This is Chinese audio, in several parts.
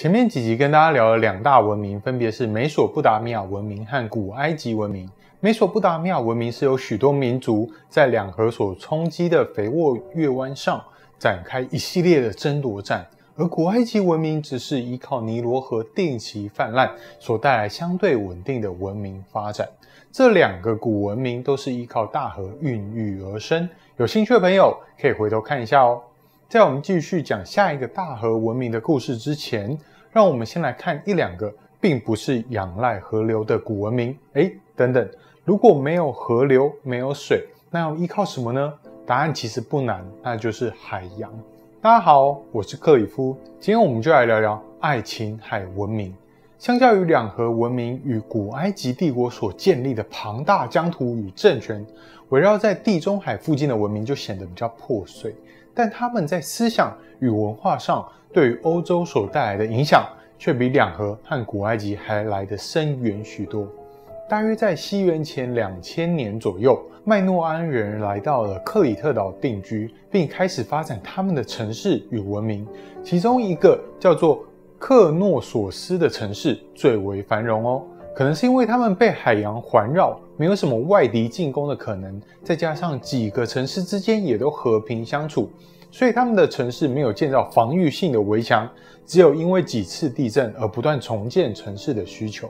前面几集跟大家聊了两大文明，分别是美索不达米亚文明和古埃及文明。美索不达米亚文明是由许多民族在两河所冲击的肥沃月湾上展开一系列的争夺战，而古埃及文明只是依靠尼罗河定期泛滥所带来相对稳定的文明发展。这两个古文明都是依靠大河孕育而生，有兴趣的朋友可以回头看一下哦。在我们继续讲下一个大河文明的故事之前，让我们先来看一两个并不是仰赖河流的古文明。等等，如果没有河流，没有水，那要依靠什么呢？答案其实不难，那就是海洋。大家好，我是克里夫，今天我们就来聊聊爱琴海文明。相较于两河文明与古埃及帝国所建立的庞大疆土与政权，围绕在地中海附近的文明就显得比较破碎，但他们在思想与文化上对于欧洲所带来的影响却比两河和古埃及还来得深远许多。大约在西元前2000年左右，麦诺安人来到了克里特岛定居，并开始发展他们的城市与文明。其中一个叫做克诺索斯的城市最为繁荣哦，可能是因为他们被海洋环绕，没有什么外敌进攻的可能，再加上几个城市之间也都和平相处，所以他们的城市没有建造防御性的围墙，只有因为几次地震而不断重建城市的需求。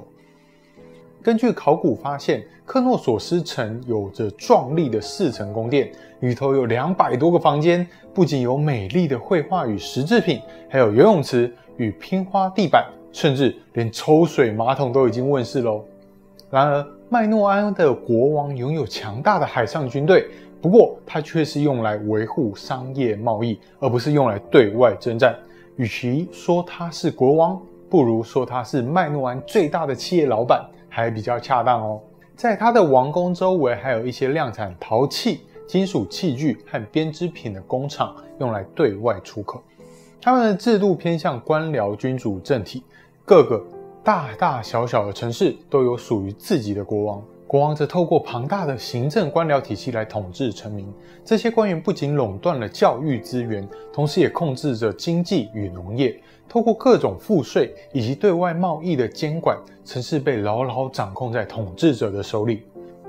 根据考古发现，克诺索斯城有着壮丽的4层宫殿，里头有200多个房间，不仅有美丽的绘画与石制品，还有游泳池与拼花地板，甚至连抽水马桶都已经问世咯。然而，麦诺安的国王拥有强大的海上军队，不过它却是用来维护商业贸易，而不是用来对外征战。与其说他是国王，不如说他是麦诺安最大的企业老板，还比较恰当哦。在他的王宫周围还有一些量产陶器、金属器具和编织品的工厂，用来对外出口。他们的制度偏向官僚君主政体，各个大大小小的城市都有属于自己的国王，国王则透过庞大的行政官僚体系来统治臣民。这些官员不仅垄断了教育资源，同时也控制着经济与农业，透过各种赋税以及对外贸易的监管，城市被牢牢掌控在统治者的手里。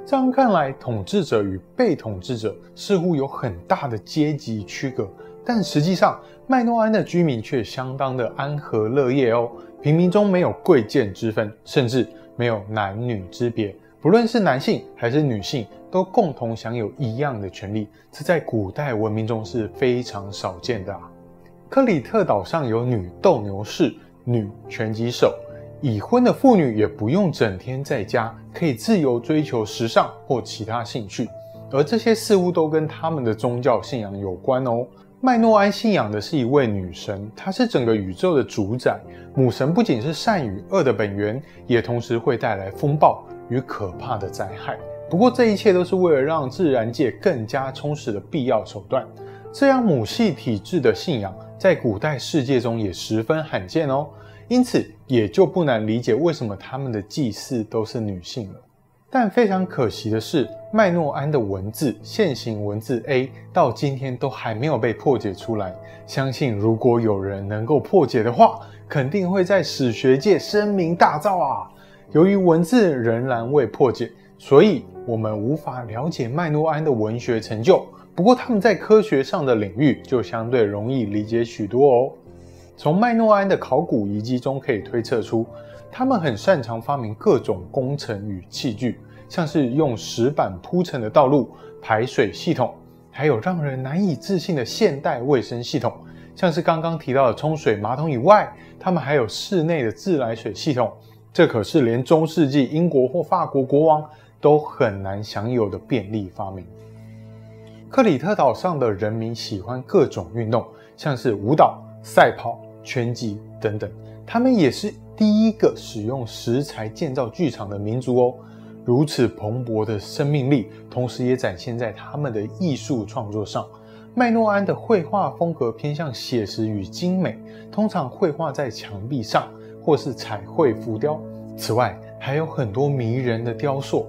这样看来，统治者与被统治者似乎有很大的阶级区隔，但实际上麦诺安的居民却相当的安和乐业哦。平民中没有贵贱之分，甚至没有男女之别，不论是男性还是女性，都共同享有一样的权利，这在古代文明中是非常少见的啊。克里特岛上有女斗牛士、女拳击手，已婚的妇女也不用整天在家，可以自由追求时尚或其他兴趣，而这些似乎都跟他们的宗教信仰有关哦。麦诺安信仰的是一位女神，她是整个宇宙的主宰。母神不仅是善与恶的本源，也同时会带来风暴与可怕的灾害。不过这一切都是为了让自然界更加充实的必要手段。这样母系体制的信仰在古代世界中也十分罕见哦，因此也就不难理解为什么他们的祭祀都是女性了。但非常可惜的是，麦诺安的文字，现行文字 A 到今天都还没有被破解出来。相信如果有人能够破解的话，肯定会在史学界声名大噪啊！由于文字仍然未破解，所以我们无法了解麦诺安的文学成就。不过他们在科学上的领域就相对容易理解许多哦。从麦诺安的考古遗迹中可以推测出，他们很擅长发明各种工程与器具，像是用石板铺成的道路、排水系统，还有让人难以置信的现代卫生系统，像是刚刚提到的冲水马桶以外，他们还有室内的自来水系统，这可是连中世纪英国或法国国王都很难享有的便利发明。克里特岛上的人民喜欢各种运动，像是舞蹈、赛跑、拳击等等，他们也是第一个使用石材建造剧场的民族哦。如此蓬勃的生命力，同时也展现在他们的艺术创作上。麦诺安的绘画风格偏向写实与精美，通常绘画在墙壁上或是彩绘浮雕。此外，还有很多迷人的雕塑。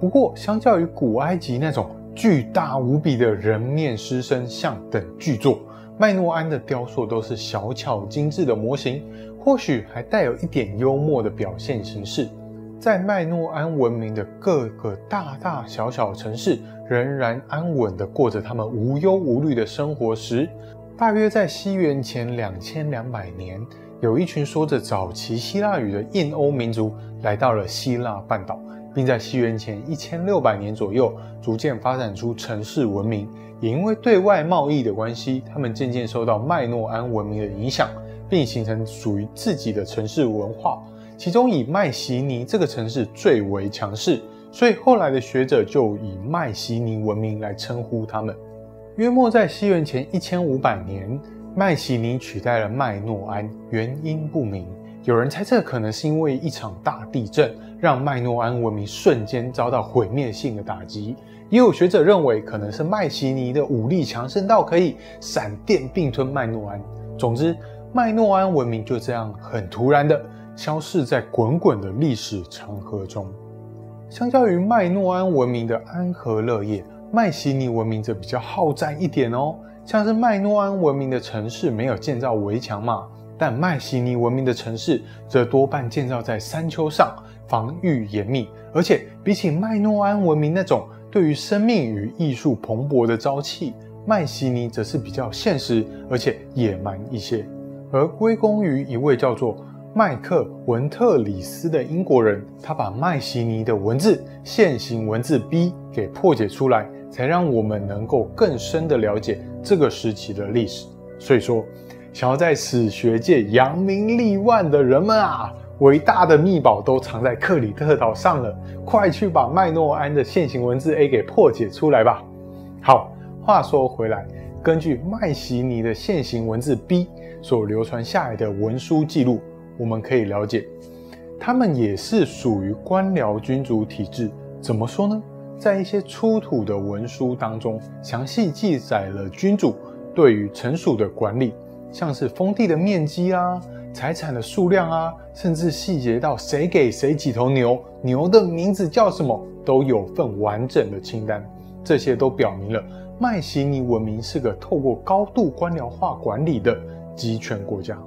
不过，相较于古埃及那种巨大无比的人面狮身像等巨作，麦诺安的雕塑都是小巧精致的模型，或许还带有一点幽默的表现形式。在麦诺安文明的各个大大小小城市仍然安稳地过着他们无忧无虑的生活时，大约在西元前2200年，有一群说着早期希腊语的印欧民族来到了希腊半岛，并在西元前1600年左右逐渐发展出城市文明。也因为对外贸易的关系，他们渐渐受到麦诺安文明的影响，并形成属于自己的城市文化。其中以麦西尼这个城市最为强势，所以后来的学者就以麦西尼文明来称呼他们。约莫在西元前1500年，麦西尼取代了麦诺安，原因不明。有人猜测可能是因为一场大地震让麦诺安文明瞬间遭到毁灭性的打击，也有学者认为可能是麦西尼的武力强盛到可以闪电并吞麦诺安。总之，麦诺安文明就这样很突然的消逝在滚滚的历史长河中。相较于麦诺安文明的安和乐业，麦西尼文明则比较好战一点哦。像是麦诺安文明的城市没有建造围墙嘛，但麦西尼文明的城市则多半建造在山丘上，防御严密，而且比起麦诺安文明那种对于生命与艺术蓬勃的朝气，麦西尼则是比较现实而且野蛮一些。而归功于一位叫做麦克文特里斯的英国人，他把麦西尼的文字线形文字 B 给破解出来，才让我们能够更深的了解这个时期的历史。所以说，想要在史学界扬名立万的人们啊，伟大的秘宝都藏在克里特岛上了，快去把麦诺安的线形文字 A 给破解出来吧。好，话说回来，根据麦西尼的线形文字 B 所流传下来的文书记录，我们可以了解，他们也是属于官僚君主体制。怎么说呢？在一些出土的文书当中，详细记载了君主对于城属的管理，像是封地的面积啊、财产的数量啊，甚至细节到谁给谁几头牛，牛的名字叫什么，都有份完整的清单。这些都表明了麦西尼文明是个透过高度官僚化管理的集权国家。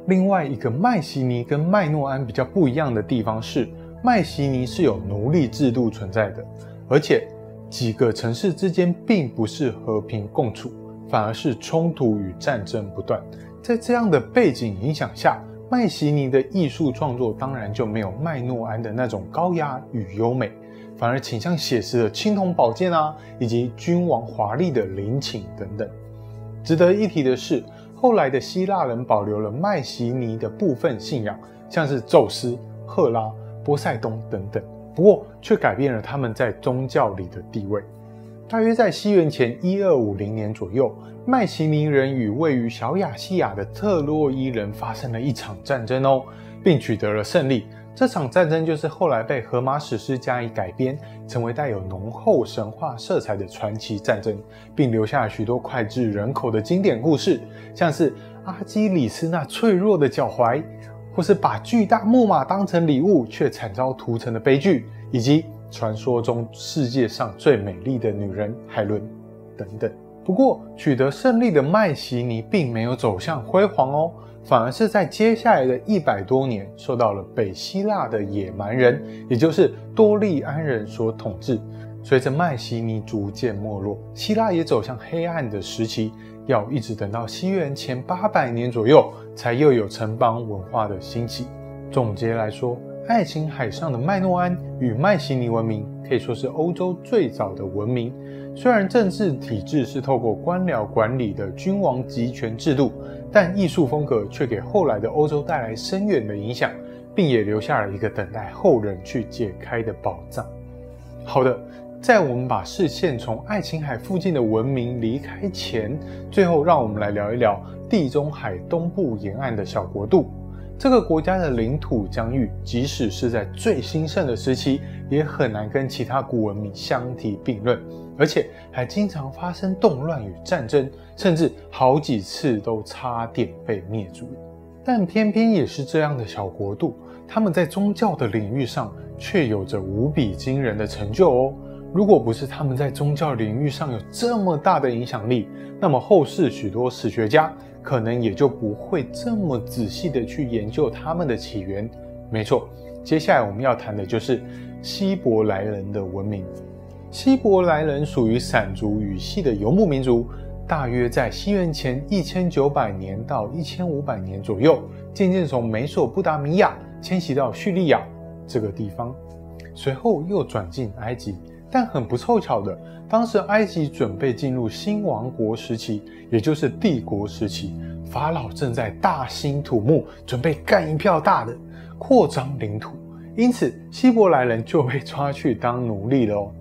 另外一个麦西尼跟麦诺安比较不一样的地方是，麦西尼是有奴隶制度存在的，而且几个城市之间并不是和平共处，反而是冲突与战争不断。在这样的背景影响下，麦西尼的艺术创作当然就没有麦诺安的那种高雅与优美，反而倾向写实的青铜宝剑啊，以及君王华丽的陵寝等等。值得一提的是，后来的希腊人保留了麦西尼的部分信仰，像是宙斯、赫拉、波塞冬等等，不过却改变了他们在宗教里的地位。大约在西元前1250年左右，麦西尼人与位于小亚细亚的特洛伊人发生了一场战争哦，并取得了胜利。这场战争就是后来被荷马史诗加以改编，成为带有浓厚神话色彩的传奇战争，并留下了许多脍炙人口的经典故事，像是阿基里斯那脆弱的脚踝，或是把巨大木马当成礼物却惨遭屠城的悲剧，以及传说中世界上最美丽的女人海伦等等。不过取得胜利的麦西尼并没有走向辉煌哦，反而是在接下来的100多年受到了北希腊的野蛮人，也就是多利安人所统治。随着麦西尼逐渐没落，希腊也走向黑暗的时期，要一直等到西元前800年左右，才又有城邦文化的兴起。总结来说，爱琴海上的麦诺安与麦西尼文明可以说是欧洲最早的文明。虽然政治体制是透过官僚管理的君王集权制度，但艺术风格却给后来的欧洲带来深远的影响，并也留下了一个等待后人去解开的宝藏。好的，在我们把视线从爱琴海附近的文明离开前，最后让我们来聊一聊地中海东部沿岸的小国度。这个国家的领土疆域，即使是在最兴盛的时期，也很难跟其他古文明相提并论，而且还经常发生动乱与战争，甚至好几次都差点被灭族。但偏偏也是这样的小国度，他们在宗教的领域上却有着无比惊人的成就哦。如果不是他们在宗教领域上有这么大的影响力，那么后世许多史学家可能也就不会这么仔细的去研究他们的起源。没错，接下来我们要谈的就是希伯来人的文明。希伯来人属于闪族语系的游牧民族，大约在西元前1900年到1500年左右，渐渐从美索不达米亚迁徙到叙利亚这个地方，随后又转进埃及。但很不凑巧的，当时埃及准备进入新王国时期，也就是帝国时期，法老正在大兴土木，准备干一票大的，扩张领土，因此希伯来人就被抓去当奴隶了哦。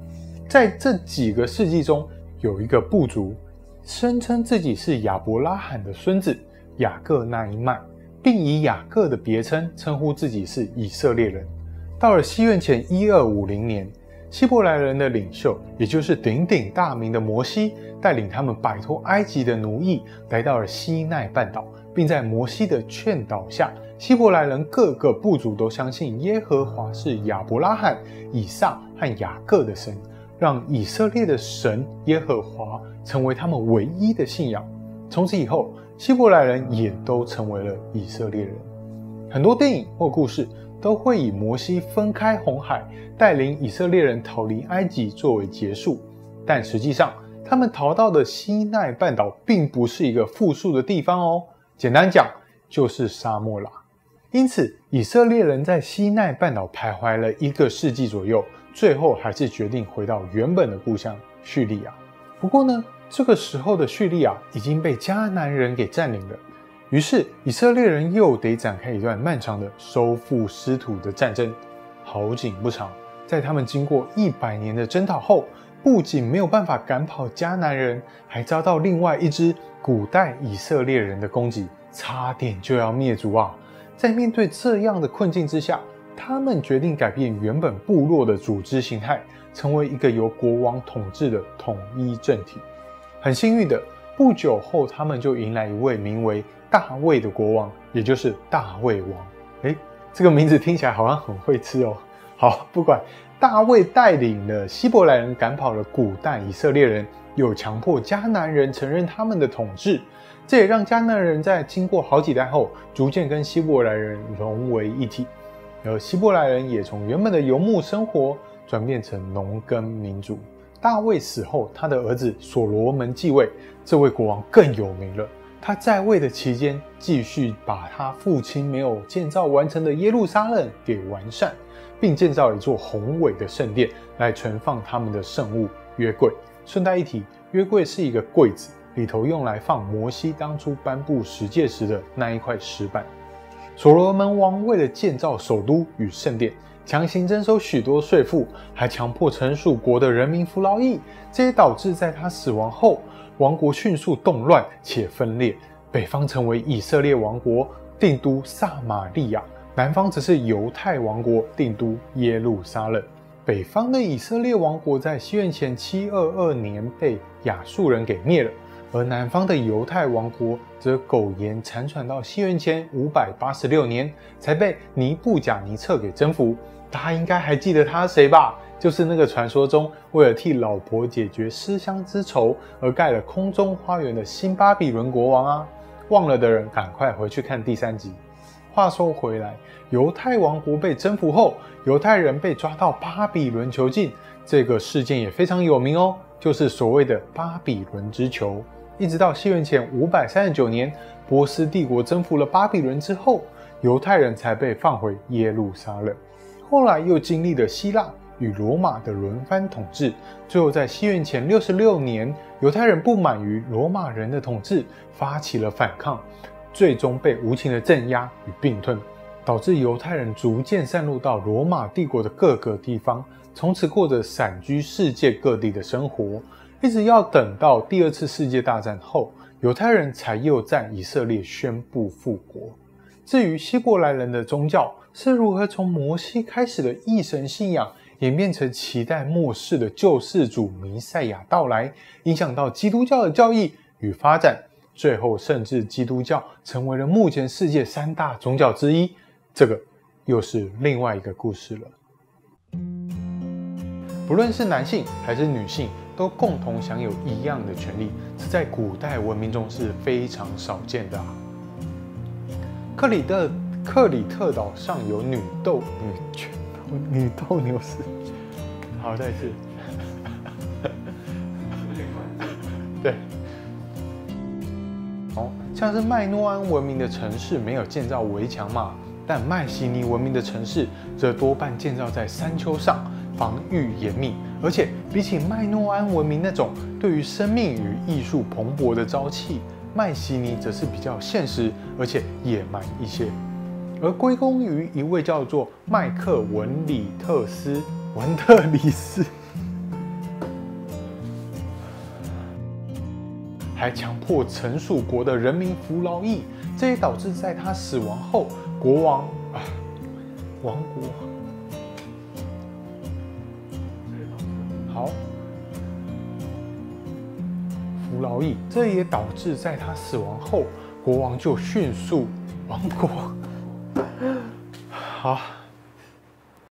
在这几个世纪中，有一个部族声称自己是亚伯拉罕的孙子雅各那一脉，并以雅各的别称称呼自己是以色列人。到了西元前1250年，希伯来人的领袖，也就是鼎鼎大名的摩西，带领他们摆脱埃及的奴役，来到了西奈半岛，并在摩西的劝导下，希伯来人各个部族都相信耶和华是亚伯拉罕、以撒和雅各的神，让以色列的神耶和华成为他们唯一的信仰。从此以后，希伯来人也都成为了以色列人。很多电影或故事都会以摩西分开红海，带领以色列人逃离埃及作为结束，但实际上他们逃到的西奈半岛并不是一个富庶的地方哦，简单讲就是沙漠啦。因此以色列人在西奈半岛徘徊了1个世纪左右，最后还是决定回到原本的故乡叙利亚。不过呢，这个时候的叙利亚已经被迦南人给占领了，于是以色列人又得展开一段漫长的收复失土的战争。好景不长，在他们经过100年的征讨后，不仅没有办法赶跑迦南人，还遭到另外一支古代以色列人的攻击，差点就要灭族啊！在面对这样的困境之下，他们决定改变原本部落的组织形态，成为一个由国王统治的统一政体。很幸运的，不久后他们就迎来一位名为大卫的国王，也就是大卫王。这个名字听起来好像很会吃哦。好，不管，大卫带领了希伯来人赶跑了古代以色列人，又强迫迦南人承认他们的统治，这也让迦南人在经过好几代后，逐渐跟希伯来人融为一体，而希伯来人也从原本的游牧生活转变成农耕民族。大卫死后，他的儿子所罗门继位，这位国王更有名了。他在位的期间，继续把他父亲没有建造完成的耶路撒冷给完善，并建造一座宏伟的圣殿来存放他们的圣物约柜。顺带一提，约柜是一个柜子，里头用来放摩西当初颁布十诫时的那一块石板。所罗门王为了建造首都与圣殿，强行征收许多税赋，还强迫臣属国的人民服劳役，这也导致在他死亡后，王国迅速动乱且分裂，北方成为以色列王国，定都撒玛利亚，南方则是犹太王国，定都耶路撒冷。北方的以色列王国在西元前722年被亚述人给灭了，而南方的犹太王国则苟延残喘到西元前586年才被尼布甲尼撒给征服。大家应该还记得他是谁吧？就是那个传说中为了替老婆解决思乡之愁而盖了空中花园的新巴比伦国王啊！忘了的人赶快回去看第3集。话说回来，犹太王国被征服后，犹太人被抓到巴比伦囚禁，这个事件也非常有名哦，就是所谓的巴比伦之囚。一直到西元前539年，波斯帝国征服了巴比伦之后，犹太人才被放回耶路撒冷。后来又经历了希腊与罗马的轮番统治，最后在西元前66年，犹太人不满于罗马人的统治，发起了反抗，最终被无情的镇压与并吞，导致犹太人逐渐散落到罗马帝国的各个地方，从此过着散居世界各地的生活，一直要等到第2次世界大战后，犹太人才又在以色列宣布复国。至于希伯来人的宗教是如何从摩西开始的一神信仰演变成期待末世的救世主弥赛亚到来，影响到基督教的教义与发展，最后甚至基督教成为了目前世界3大宗教之一，这个又是另外一个故事了。不论是男性还是女性，都共同享有一样的权利，这在古代文明中是非常少见的啊。克里特岛上有女斗牛士。好，再一次。对。像是麦诺安文明的城市没有建造围墙嘛，但迈锡尼文明的城市则多半建造在山丘上，防御严密。而且比起麦诺安文明那种对于生命与艺术蓬勃的朝气，迈锡尼则是比较现实而且野蛮一些。而归功于一位叫做麦克文特里斯。还强迫臣属国的人民服劳役，这也导致在他死亡后，王国服劳役，这也导致在他死亡后，国王就迅速亡国。好。